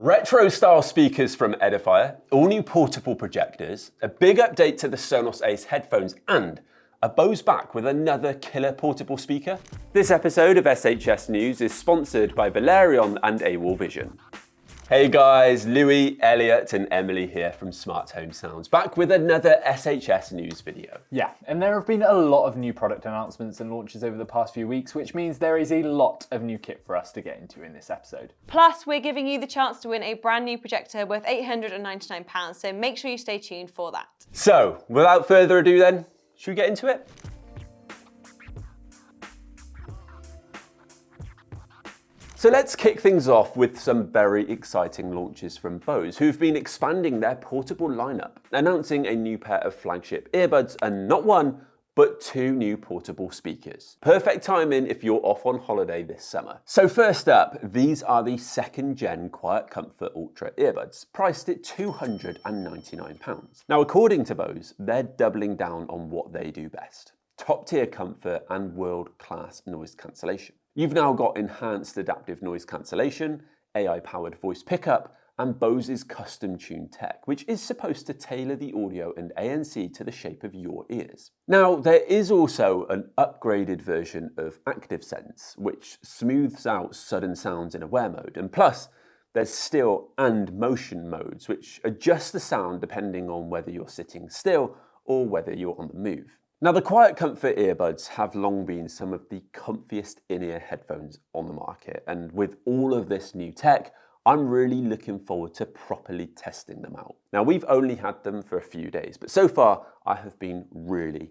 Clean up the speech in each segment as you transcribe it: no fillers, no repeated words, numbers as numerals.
Retro style speakers from Edifier, all new portable projectors, a big update to the Sonos Ace headphones, and a Bose back with another killer portable speaker. This episode of SHS News is sponsored by Valerion and AWOL Vision. Hey guys, Louis, Elliot and Emily here from Smart Home Sounds, back with another SHS News video. Yeah, and there have been a lot of new product announcements and launches over the past few weeks, which means there is a lot of new kit for us to get into in this episode. Plus, we're giving you the chance to win a brand new projector worth £899, so make sure you stay tuned for that. So, without further ado then, should we get into it? So let's kick things off with some very exciting launches from Bose, who've been expanding their portable lineup, announcing a new pair of flagship earbuds and not one, but two new portable speakers. Perfect timing if you're off on holiday this summer. So first up, these are the second gen Quiet Comfort Ultra earbuds, priced at £299. Now, according to Bose, they're doubling down on what they do best: top tier comfort and world-class noise cancellation. You've now got enhanced adaptive noise cancellation, AI-powered voice pickup, and Bose's custom-tuned tech, which is supposed to tailor the audio and ANC to the shape of your ears. Now, there is also an upgraded version of ActiveSense, which smooths out sudden sounds in aware mode, and plus, there's still and motion modes, which adjust the sound depending on whether you're sitting still or whether you're on the move. Now, the Quiet Comfort earbuds have long been some of the comfiest in-ear headphones on the market, and with all of this new tech, I'm really looking forward to properly testing them out. Now, we've only had them for a few days, but so far I have been really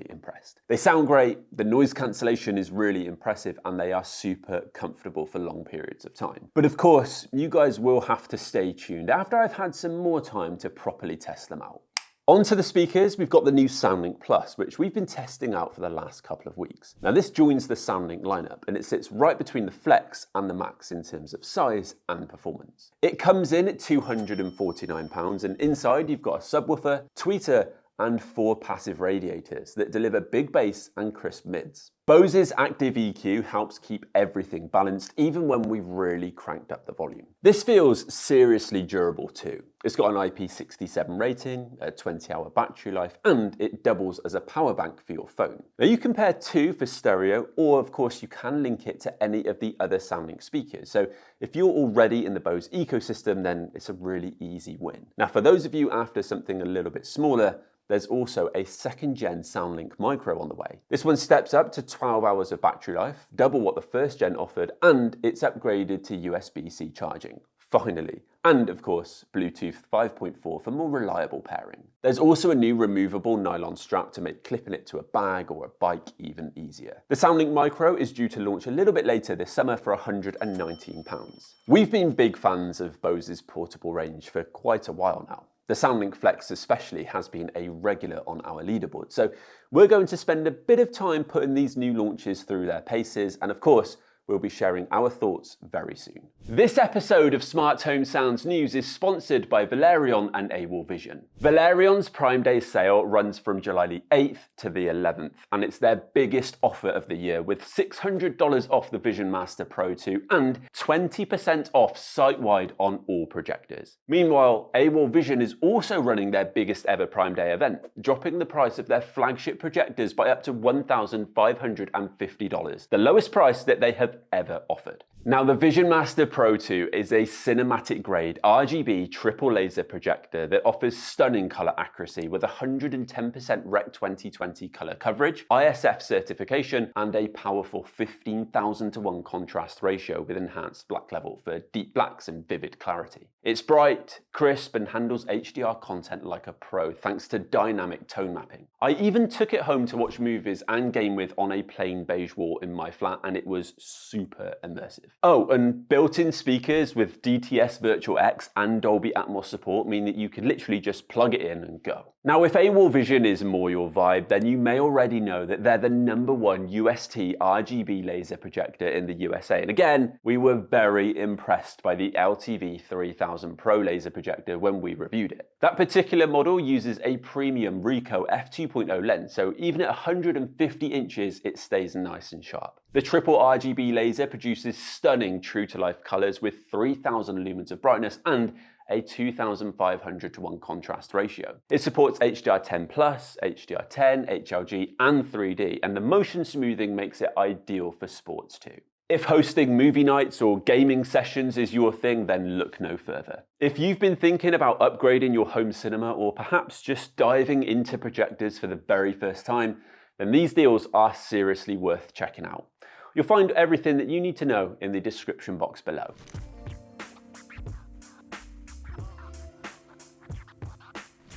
impressed. They sound great, the noise cancellation is really impressive, and they are super comfortable for long periods of time. But of course, you guys will have to stay tuned after I've had some more time to properly test them out. Onto the speakers, we've got the new SoundLink Plus, which we've been testing out for the last couple of weeks. Now, this joins the SoundLink lineup, and it sits right between the Flex and the Max in terms of size and performance. It comes in at £249, and inside you've got a subwoofer, tweeter, and 4 passive radiators that deliver big bass and crisp mids. Bose's active EQ helps keep everything balanced, even when we've really cranked up the volume. This feels seriously durable too. It's got an IP67 rating, a 20-hour battery life, and it doubles as a power bank for your phone. Now, you can pair 2 for stereo, or of course you can link it to any of the other SoundLink speakers. So if you're already in the Bose ecosystem, then it's a really easy win. Now, for those of you after something a little bit smaller, there's also a second gen SoundLink Micro on the way. This one steps up to 12 hours of battery life, double what the first gen offered, and it's upgraded to USB-C charging, finally. And of course, Bluetooth 5.4 for more reliable pairing. There's also a new removable nylon strap to make clipping it to a bag or a bike even easier. The SoundLink Micro is due to launch a little bit later this summer for £119. We've been big fans of Bose's portable range for quite a while now. The SoundLink Flex especially has been a regular on our leaderboard, so we're going to spend a bit of time putting these new launches through their paces, and of course, we'll be sharing our thoughts very soon. This episode of Smart Home Sounds News is sponsored by Valerion and AWOL Vision. Valerion's Prime Day sale runs from July the 8th to the 11th, and it's their biggest offer of the year, with $600 off the Vision Master Pro 2 and 20% off site-wide on all projectors. Meanwhile, AWOL Vision is also running their biggest ever Prime Day event, dropping the price of their flagship projectors by up to $1,550, the lowest price that they have ever offered. Now, the Vision Master Pro 2 is a cinematic grade RGB triple laser projector that offers stunning color accuracy with 110% Rec 2020 color coverage, ISF certification, and a powerful 15,000:1 contrast ratio with enhanced black level for deep blacks and vivid clarity. It's bright, crisp, and handles HDR content like a pro thanks to dynamic tone mapping. I even took it home to watch movies and game with on a plain beige wall in my flat, and it was super immersive. Oh, and built-in speakers with DTS Virtual X and Dolby Atmos support mean that you can literally just plug it in and go. Now, if AWOL vision is more your vibe, then you may already know that they're the #1 UST RGB laser projector in the USA. And again, we were very impressed by the LTV 3000 Pro laser projector when we reviewed it. That particular model uses a premium Ricoh f2.0 lens, so even at 150 inches, it stays nice and sharp. The triple RGB laser produces stunning true-to-life colors with 3000 lumens of brightness and a 2500:1 contrast ratio. It supports HDR10+, HDR10, HLG, and 3D, and the motion smoothing makes it ideal for sports too. If hosting movie nights or gaming sessions is your thing, then look no further. If you've been thinking about upgrading your home cinema or perhaps just diving into projectors for the very first time, then these deals are seriously worth checking out. You'll find everything that you need to know in the description box below.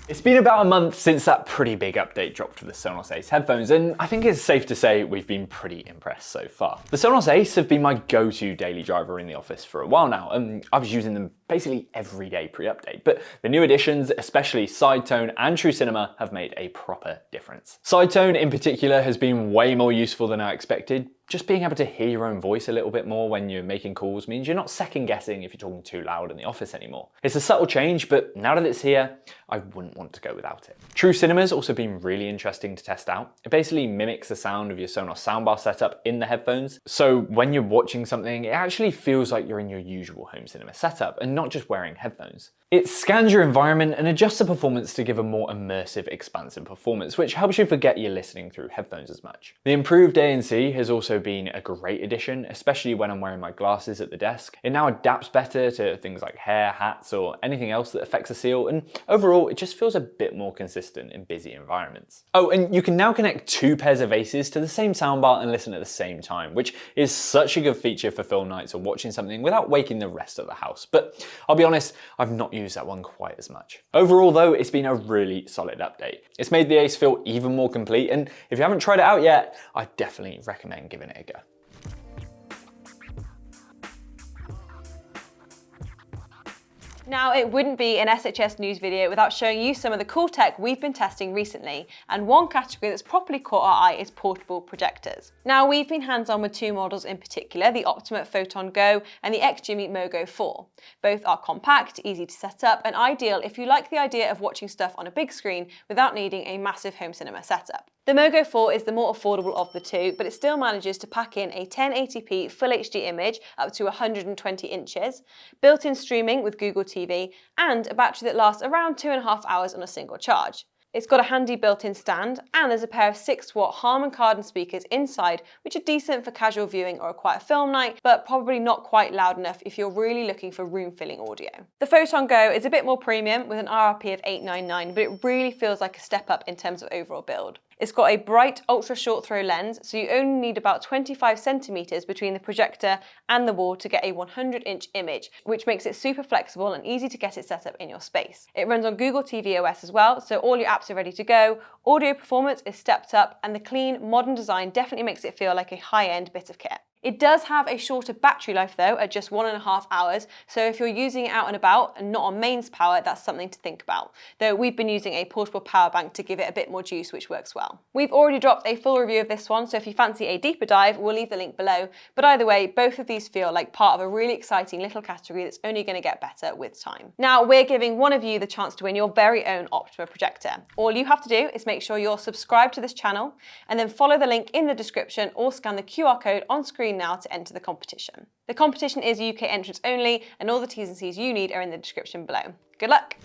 It's been about a month since that pretty big update dropped for the Sonos Ace headphones, and I think it's safe to say we've been pretty impressed so far. The Sonos Ace have been my go-to daily driver in the office for a while now, and I was using them basically every day pre-update, but the new additions, especially Side Tone and True Cinema, have made a proper difference. Side Tone in particular has been way more useful than I expected. Just being able to hear your own voice a little bit more when you're making calls means you're not second guessing if you're talking too loud in the office anymore. It's a subtle change, but now that it's here, I wouldn't want to go without it. True Cinema's also been really interesting to test out. It basically mimics the sound of your Sonos soundbar setup in the headphones, so when you're watching something, it actually feels like you're in your usual home cinema setup and not just wearing headphones. It scans your environment and adjusts the performance to give a more immersive, expansive performance, which helps you forget you're listening through headphones as much. The improved ANC has also been a great addition, especially when I'm wearing my glasses at the desk. It now adapts better to things like hair, hats, or anything else that affects the seal, and overall, it just feels a bit more consistent in busy environments. Oh, and you can now connect 2 pairs of Aces to the same soundbar and listen at the same time, which is such a good feature for film nights or watching something without waking the rest of the house. But I'll be honest, I've not used that one quite as much. Overall though, it's been a really solid update. It's made the Ace feel even more complete, and if you haven't tried it out yet, I definitely recommend giving it a go. Now, it wouldn't be an SHS news video without showing you some of the cool tech we've been testing recently, and one category that's properly caught our eye is portable projectors. Now, we've been hands-on with 2 models in particular, the Optoma Photon Go and the XGIMI MoGo 4. Both are compact, easy to set up, and ideal if you like the idea of watching stuff on a big screen without needing a massive home cinema setup. The MoGo 4 is the more affordable of the 2, but it still manages to pack in a 1080p Full HD image up to 120 inches, built-in streaming with Google TV, and a battery that lasts around 2.5 hours on a single charge. It's got a handy built-in stand, and there's a pair of 6-watt Harman Kardon speakers inside, which are decent for casual viewing or a quiet film night, but probably not quite loud enough if you're really looking for room-filling audio. The Photon Go is a bit more premium with an RRP of $899, but it really feels like a step up in terms of overall build. It's got a bright ultra short throw lens, so you only need about 25 centimeters between the projector and the wall to get a 100-inch image, which makes it super flexible and easy to get it set up in your space. It runs on Google TV OS as well, so all your apps are ready to go. Audio performance is stepped up, and the clean, modern design definitely makes it feel like a high-end bit of kit. It does have a shorter battery life though, at just 1.5 hours, so if you're using it out and about and not on mains power, that's something to think about. Though we've been using a portable power bank to give it a bit more juice, which works well. We've already dropped a full review of this one, so if you fancy a deeper dive, we'll leave the link below. But either way, both of these feel like part of a really exciting little category that's only going to get better with time. Now, we're giving one of you the chance to win your very own Optoma projector. All you have to do is make sure you're subscribed to this channel, and then follow the link in the description or scan the QR code on screen now to enter the competition. The competition is UK entrance only, and all the T's and C's you need are in the description below. Good luck!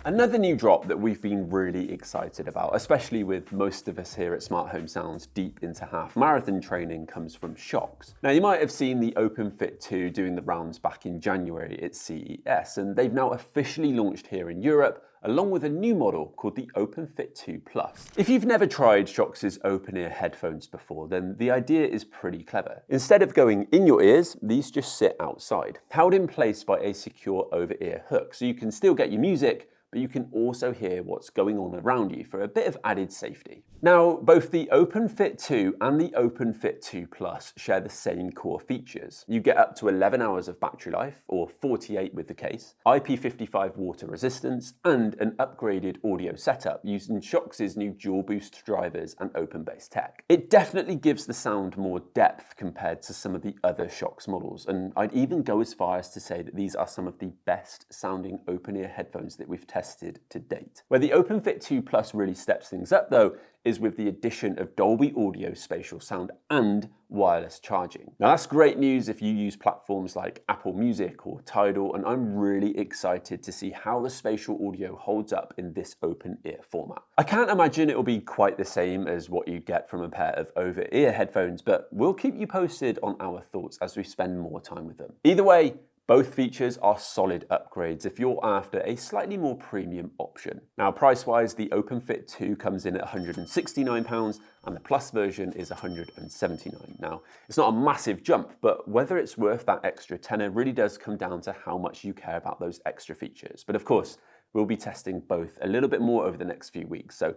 Another new drop that we've been really excited about, especially with most of us here at Smart Home Sounds deep into half marathon training, comes from Shokz. Now, you might have seen the OpenFit 2 doing the rounds back in January at CES, and they've now officially launched here in Europe, along with a new model called the OpenFit 2 Plus. If you've never tried Shokz's open-ear headphones before, then the idea is pretty clever. Instead of going in your ears, these just sit outside, held in place by a secure over-ear hook, so you can still get your music, but you can also hear what's going on around you for a bit of added safety. Now, both the OpenFit 2 and the OpenFit 2 Plus share the same core features. You get up to 11 hours of battery life, or 48 with the case, IP55 water resistance, and an upgraded audio setup using Shokz's new dual boost drivers and open bass tech. It definitely gives the sound more depth compared to some of the other Shokz models, and I'd even go as far as to say that these are some of the best sounding open-ear headphones that we've tested to date. Where the OpenFit 2 Plus really steps things up though, is with the addition of Dolby Audio spatial sound and wireless charging. Now that's great news if you use platforms like Apple Music or Tidal, and I'm really excited to see how the spatial audio holds up in this open ear format. I can't imagine it'll be quite the same as what you get from a pair of over-ear headphones, but we'll keep you posted on our thoughts as we spend more time with them. Either way, both features are solid upgrades if you're after a slightly more premium option. Now, price-wise, the OpenFit 2 comes in at £169 and the Plus version is £179. Now, it's not a massive jump, but whether it's worth that extra tenner really does come down to how much you care about those extra features. But of course, we'll be testing both a little bit more over the next few weeks, so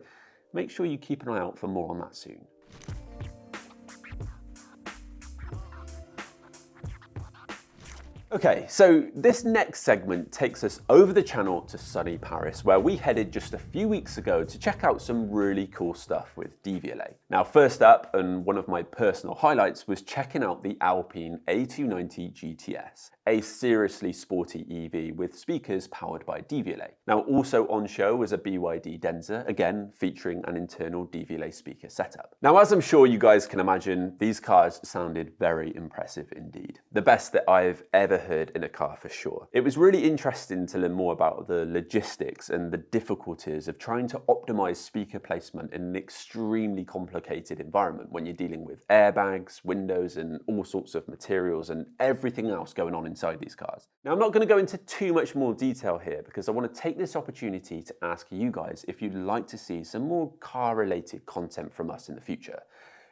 make sure you keep an eye out for more on that soon. Okay, so this next segment takes us over the channel to sunny Paris, where we headed just a few weeks ago to check out some really cool stuff with Devialet. Now, first up, and one of my personal highlights, was checking out the Alpine A290 GTS, a seriously sporty EV with speakers powered by Devialet. Now, also on show was a BYD Denza, again featuring an internal Devialet speaker setup. Now, as I'm sure you guys can imagine, these cars sounded very impressive indeed. The best that I've ever heard in a car for sure. It was really interesting to learn more about the logistics and the difficulties of trying to optimize speaker placement in an extremely complicated environment when you're dealing with airbags, windows, and all sorts of materials and everything else going on inside these cars. Now, I'm not going to go into too much more detail here because I want to take this opportunity to ask you guys if you'd like to see some more car-related content from us in the future.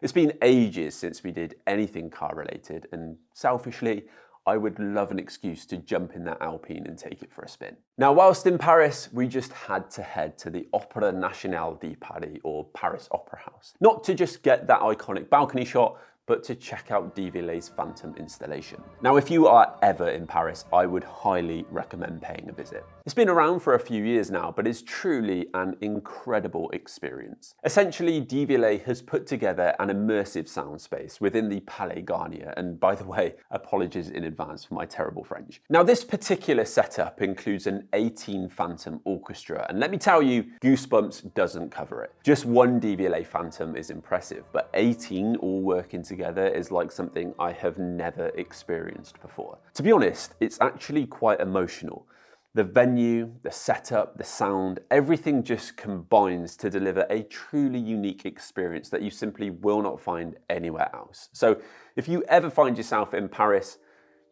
It's been ages since we did anything car-related, and selfishly, I would love an excuse to jump in that Alpine and take it for a spin. Now, whilst in Paris, we just had to head to the Opéra Nationale de Paris, or Paris Opera House. Not to just get that iconic balcony shot, but to check out Devialet's Phantom installation. Now, if you are ever in Paris, I would highly recommend paying a visit. It's been around for a few years now, but it's truly an incredible experience. Essentially, Devialet has put together an immersive sound space within the Palais Garnier, and by the way, apologies in advance for my terrible French. Now, this particular setup includes an 18 Phantom orchestra, and let me tell you, Goosebumps doesn't cover it. Just one Devialet Phantom is impressive, but 18 all working together is like something I have never experienced before. To be honest, it's actually quite emotional. The venue, the setup, the sound, everything just combines to deliver a truly unique experience that you simply will not find anywhere else. So if you ever find yourself in Paris,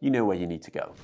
you know where you need to go.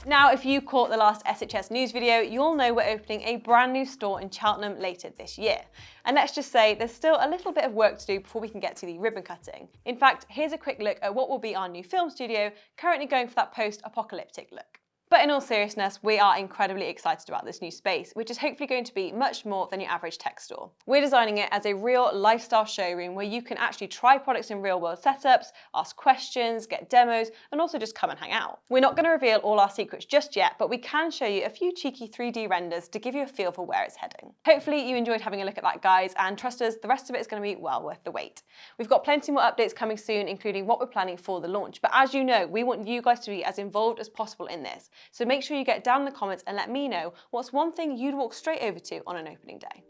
Now, if you caught the last SHS news video, you'll know we're opening a brand new store in Cheltenham later this year. And let's just say there's still a little bit of work to do before we can get to the ribbon cutting. In fact, here's a quick look at what will be our new film studio, currently going for that post-apocalyptic look. But in all seriousness, we are incredibly excited about this new space, which is hopefully going to be much more than your average tech store. We're designing it as a real lifestyle showroom where you can actually try products in real-world setups, ask questions, get demos, and also just come and hang out. We're not going to reveal all our secrets just yet, but we can show you a few cheeky 3D renders to give you a feel for where it's heading. Hopefully you enjoyed having a look at that, guys, and trust us, the rest of it is going to be well worth the wait. We've got plenty more updates coming soon, including what we're planning for the launch, but as you know, we want you guys to be as involved as possible in this. So make sure you get down in the comments and let me know what's one thing you'd walk straight over to on an opening day.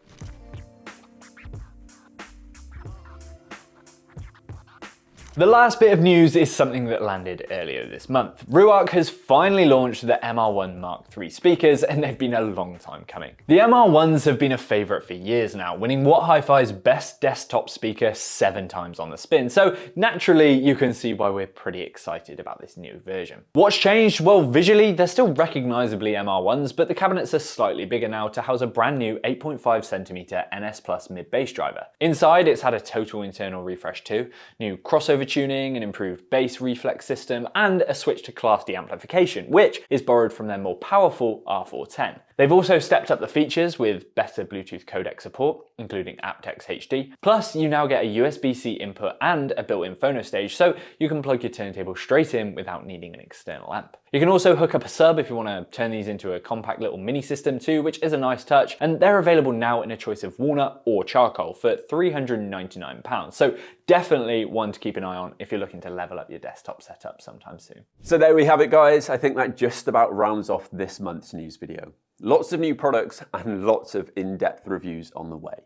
The last bit of news is something that landed earlier this month. Ruark has finally launched the MR1 Mk3 speakers, and they've been a long time coming. The MR1s have been a favourite for years now, winning What Hi-Fi's best desktop speaker 7 times on the spin, so naturally you can see why we're pretty excited about this new version. What's changed? Well, visually they're still recognisably MR1s, but the cabinets are slightly bigger now to house a brand new 8.5cm NS Plus mid-bass driver. Inside, it's had a total internal refresh too, new crossover overtuning, an improved bass reflex system, and a switch to Class D amplification, which is borrowed from their more powerful R410. They've also stepped up the features with better Bluetooth codec support, including aptX HD. Plus, you now get a USB-C input and a built-in phono stage, so you can plug your turntable straight in without needing an external amp. You can also hook up a sub if you want to turn these into a compact little mini system too, which is a nice touch, and they're available now in a choice of walnut or charcoal for £399. So definitely one to keep an eye on if you're looking to level up your desktop setup sometime soon. So there we have it, guys. I think that just about rounds off this month's news video. Lots of new products and lots of in-depth reviews on the way.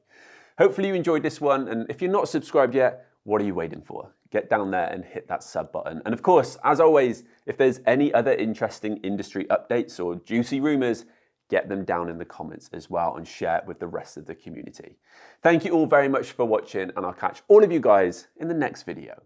Hopefully you enjoyed this one, and if you're not subscribed yet, what are you waiting for? Get down there and hit that sub button. And of course, as always, if there's any other interesting industry updates or juicy rumors, get them down in the comments as well and share it with the rest of the community. Thank you all very much for watching, and I'll catch all of you guys in the next video.